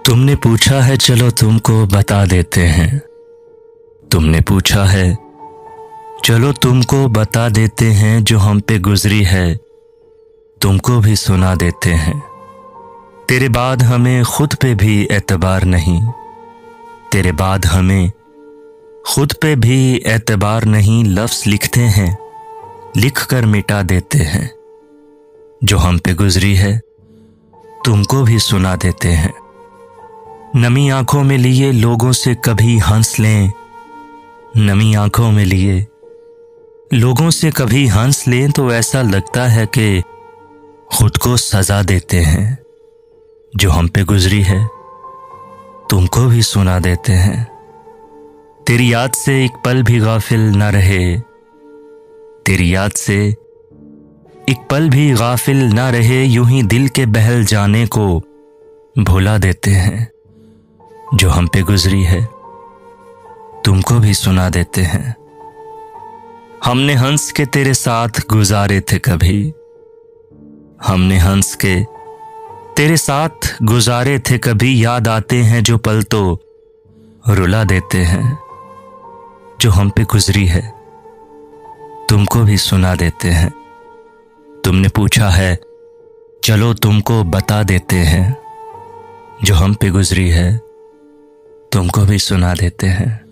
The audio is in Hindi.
तुमने पूछा है चलो तुमको बता देते हैं। तुमने पूछा है चलो तुमको बता देते हैं, जो हम पे गुजरी है तुमको भी सुना देते हैं। तेरे बाद हमें खुद पे भी एतबार नहीं, तेरे बाद हमें खुद पे भी एतबार नहीं। लफ्ज़ लिखते हैं लिख कर मिटा देते हैं, जो हम पे गुजरी है तुमको भी सुना देते हैं। नमी आंखों में लिए लोगों से कभी हंस लें, नमी आंखों में लिए लोगों से कभी हंस लें तो ऐसा लगता है कि खुद को सजा देते हैं। जो हम पे गुजरी है तुमको भी सुना देते हैं। तेरी याद से एक पल भी गाफिल न रहे, तेरी याद से एक पल भी गाफिल न रहे। यूं ही दिल के बहल जाने को भुला देते हैं। जो हम पे गुजरी है तुमको भी सुना देते हैं। हमने हंस के तेरे साथ गुजारे थे कभी, हमने हंस के तेरे साथ गुजारे थे कभी। याद आते हैं जो पल तो रुला देते हैं। जो हम पे गुजरी है तुमको भी सुना देते हैं। तुमने पूछा है चलो तुमको बता देते हैं, जो हम पे गुजरी है तुमको भी सुना देते हैं।